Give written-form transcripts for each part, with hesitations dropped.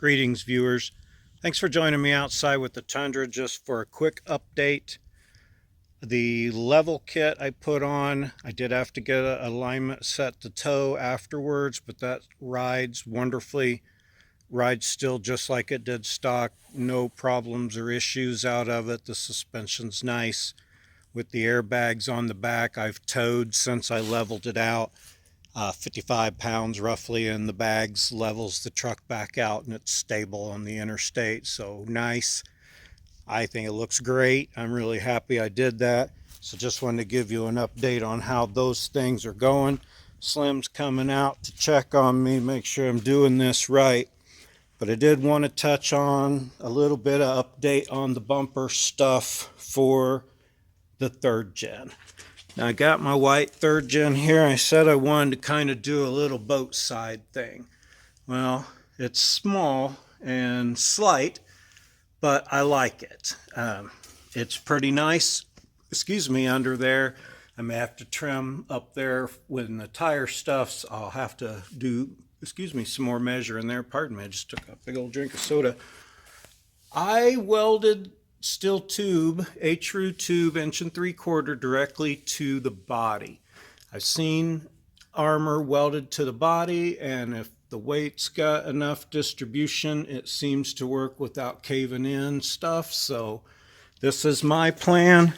Greetings, viewers. Thanks for joining me outside with the Tundra just for a quick update. The level kit I put on, I did have to get an alignment set to tow afterwards, but that rides wonderfully. Rides still just like it did stock. No problems or issues out of it. The suspension's nice. With the airbags on the back, I've towed since I leveled it out. 55 pounds roughly in the bags levels the truck back out, and it's stable on the interstate, so nice. I think it looks great. I'm really happy I did that. So just wanted to give you an update on how those things are going. Slim's coming out to check on me, make sure I'm doing this right. But I did want to touch on a little bit of update on the bumper stuff for the 3rd gen. Now I got my white 3rd gen here. I said I wanted to kind of do a little boat side thing. Well, it's small and slight, but I like it. It's pretty nice. Excuse me, under there. I may have to trim up there when the tire stuffs. I'll have to do, some more measuring there. Pardon me, I just took a big old drink of soda. I welded steel tube, a true tube, 1 3/4 directly to the body. I've seen armor welded to the body, and if the weight's got enough distribution, it seems to work without caving in stuff. So this is my plan.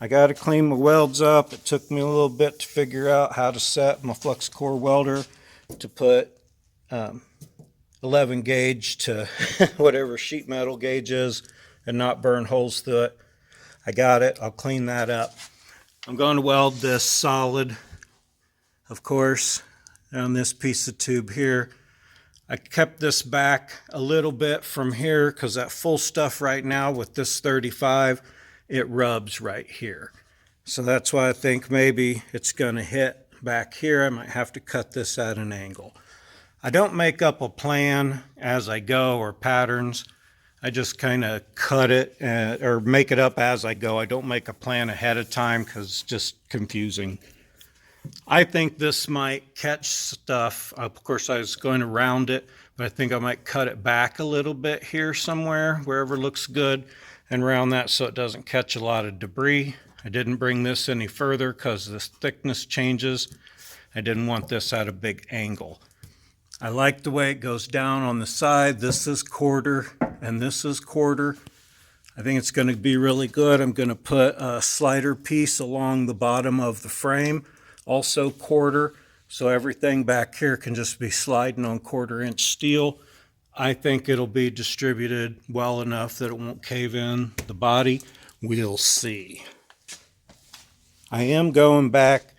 I got to clean my welds up. It took me a little bit to figure out how to set my flux core welder to put 11 gauge to whatever sheet metal gauge is and not burn holes through it. I got it. I'll clean that up. I'm going to weld this solid, of course, on this piece of tube here. I kept this back a little bit from here because that full stuff right now with this 35, it rubs right here. So that's why I think maybe it's going to hit back here. I might have to cut this at an angle. I don't make up a plan as I go or patterns. I just kind of cut it or make it up as I go. I don't make a plan ahead of time because it's just confusing. I think this might catch stuff. Of course, I was going to round it, but I think I might cut it back a little bit here somewhere, wherever looks good, and round that so it doesn't catch a lot of debris. I didn't bring this any further because the thickness changes. I didn't want this at a big angle. I like the way it goes down on the side. This is 1/4 and this is 1/4. I think it's going to be really good. I'm going to put a slider piece along the bottom of the frame, also 1/4, so everything back here can just be sliding on 1/4 inch steel. I think it'll be distributed well enough that it won't cave in the body. We'll see. I am going back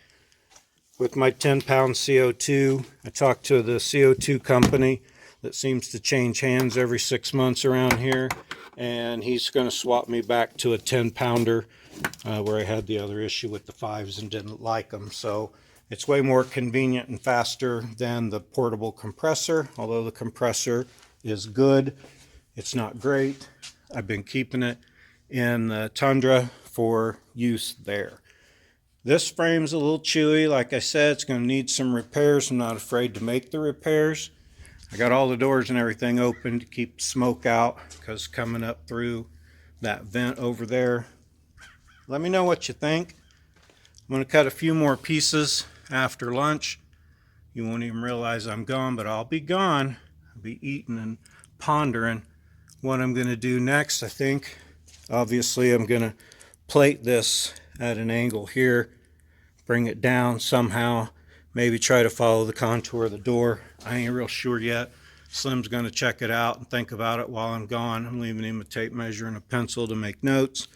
with my 10-pound CO2. I talked to the CO2 company that seems to change hands every 6 months around here, and he's going to swap me back to a 10-pounder where I had the other issue with the 5s and didn't like them. So it's way more convenient and faster than the portable compressor, although the compressor is good. It's not great. I've been keeping it in the Tundra for use there. This frame's a little chewy. Like I said, it's going to need some repairs. I'm not afraid to make the repairs. I got all the doors and everything open to keep smoke out because coming up through that vent over there. Let me know what you think. I'm going to cut a few more pieces after lunch. You won't even realize I'm gone, but I'll be gone. I'll be eating and pondering what I'm going to do next. I think, obviously, I'm going to plate this at an angle here, bring it down somehow, maybe try to follow the contour of the door. I ain't real sure yet. Slim's going to check it out and think about it while I'm gone. I'm leaving him a tape measure and a pencil to make notes,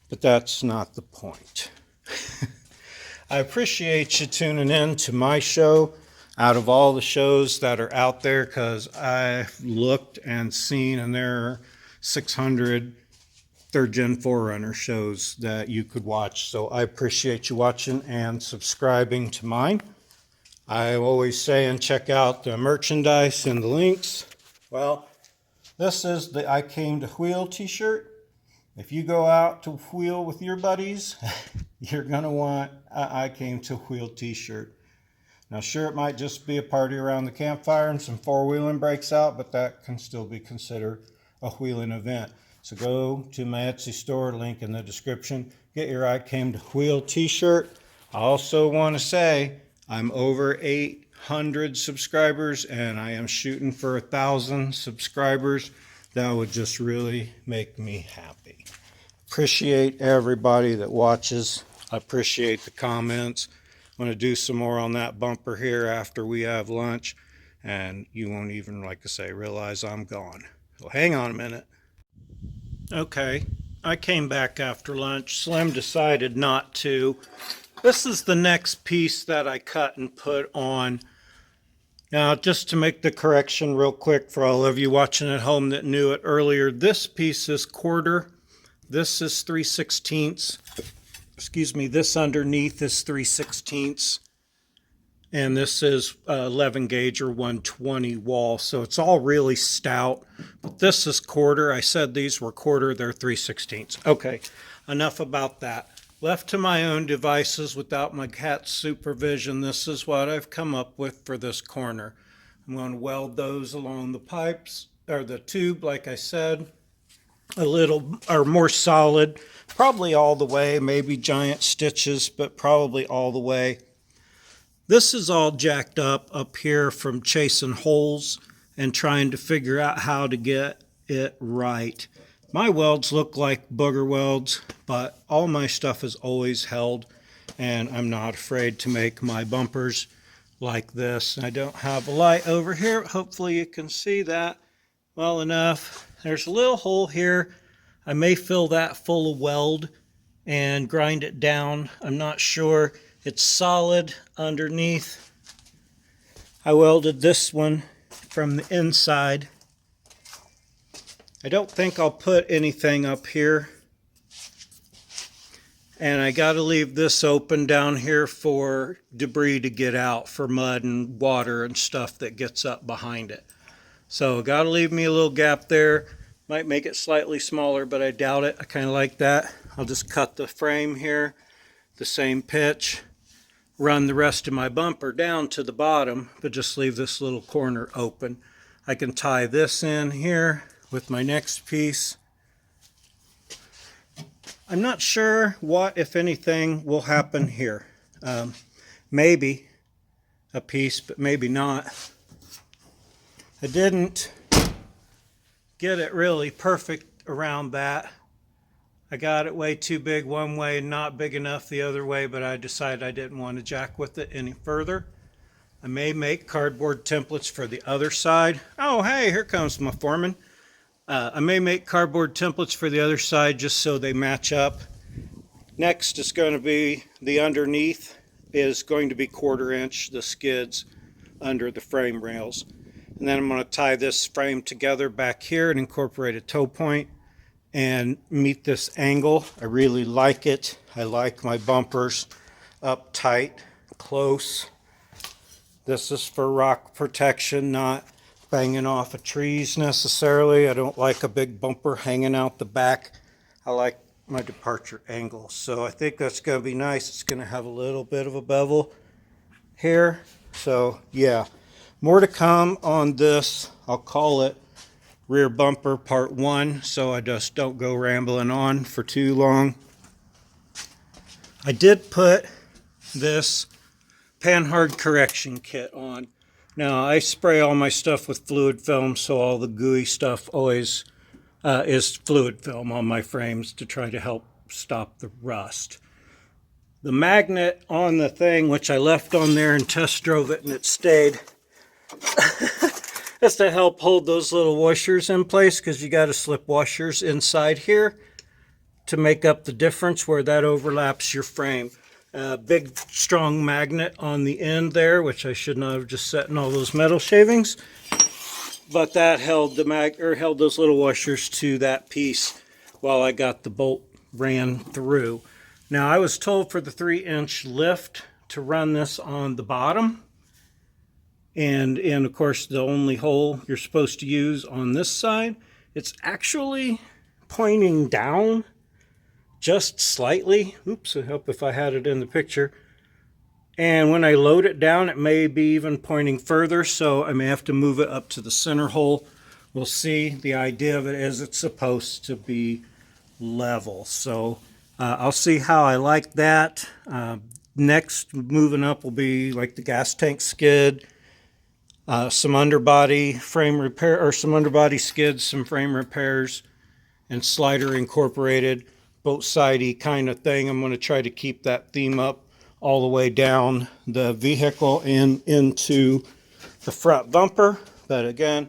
but that's not the point. I appreciate you tuning in to my show out of all the shows that are out there, because I've looked and seen, and there are 600 3rd gen 4runner shows that you could watch. So I appreciate you watching and subscribing to mine. I always say and check out the merchandise and the links. Well, this is the I Came to Wheel t-shirt. If you go out to wheel with your buddies, you're going to want a I Came to Wheel t-shirt. Now sure, it might just be a party around the campfire and some four-wheeling breaks out, but that can still be considered a wheeling event. So go to my Etsy store, link in the description, get your I Came to Wheel t-shirt. I also want to say I'm over 800 subscribers and I am shooting for 1,000 subscribers. That would just really make me happy. Appreciate everybody that watches. I appreciate the comments. I'm going to do some more on that bumper here after we have lunch, and you won't even, like I say, realize I'm gone. So hang on a minute. Okay, I came back after lunch. Slim decided not to. This is the next piece that I cut and put on. Now, just to make the correction real quick for all of you watching at home that knew it earlier, this piece is quarter. This is 3/16. Excuse me, this underneath is 3/16. And this is 11 gauge or 120 wall. So it's all really stout. But this is quarter. I said these were quarter, they're 3/16. Okay, enough about that. Left to my own devices without my cat's supervision, this is what I've come up with for this corner. I'm going to weld those along the pipes, or the tube, like I said, a little, or more solid, probably all the way, maybe giant stitches, but probably all the way. This is all jacked up here from chasing holes and trying to figure out how to get it right. My welds look like booger welds, but all my stuff is always held, and I'm not afraid to make my bumpers like this. I don't have a light over here. Hopefully you can see that well enough. There's a little hole here. I may fill that full of weld and grind it down. I'm not sure. It's solid underneath. I welded this one from the inside. I don't think I'll put anything up here. And I got to leave this open down here for debris to get out, for mud and water and stuff that gets up behind it. So got to leave me a little gap there. Might make it slightly smaller, but I doubt it. I kind of like that. I'll just cut the frame here, the same pitch, run the rest of my bumper down to the bottom, but just leave this little corner open. I can tie this in here with my next piece. I'm not sure what, if anything, will happen here. Maybe a piece, but maybe not. I didn't get it really perfect around that. I got it way too big one way and not big enough the other way, but I decided I didn't want to jack with it any further. I may make cardboard templates for the other side. Oh, hey, here comes my foreman. I may make cardboard templates for the other side just so they match up. Next is going to be the underneath is going to be 1/4 inch, the skids under the frame rails. And then I'm going to tie this frame together back here and incorporate a toe point and meet this angle. I really like it. I like my bumpers up tight, close. This is for rock protection, not banging off of trees necessarily. I don't like a big bumper hanging out the back. I like my departure angle. So I think that's going to be nice. It's going to have a little bit of a bevel here. So yeah, more to come on this. I'll call it rear bumper part 1, so I just don't go rambling on for too long. I did put this Panhard correction kit on. Now, I spray all my stuff with fluid film, so all the gooey stuff always is fluid film on my frames to try to help stop the rust. The magnet on the thing, which I left on there and test drove it and it stayed, is to help hold those little washers in place, because you got to slip washers inside here to make up the difference where that overlaps your frame. Big strong magnet on the end there, which I should not have just set in all those metal shavings, but that held the held those little washers to that piece while I got the bolt ran through. Now I was told for the 3-inch lift to run this on the bottom, and of course the only hole you're supposed to use on this side. It's actually pointing down just slightly. Oops, I hope if I had it in the picture. And when I load it down, it may be even pointing further, so I may have to move it up to the center hole. We'll see. The idea of it is it's supposed to be level. So I'll see how I like that. Next, moving up will be like the gas tank skid, some underbody frame repair, or some underbody skids, some frame repairs, and slider incorporated, boat sidey kind of thing. I'm going to try to keep that theme up all the way down the vehicle and into the front bumper. But again,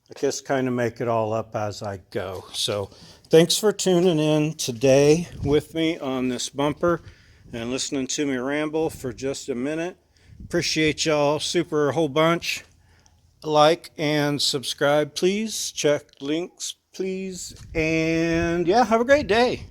I just kind of make it all up as I go. So thanks for tuning in today with me on this bumper and listening to me ramble for just a minute. Appreciate y'all super a whole bunch. Like and subscribe, please. Check links, please. And yeah, have a great day.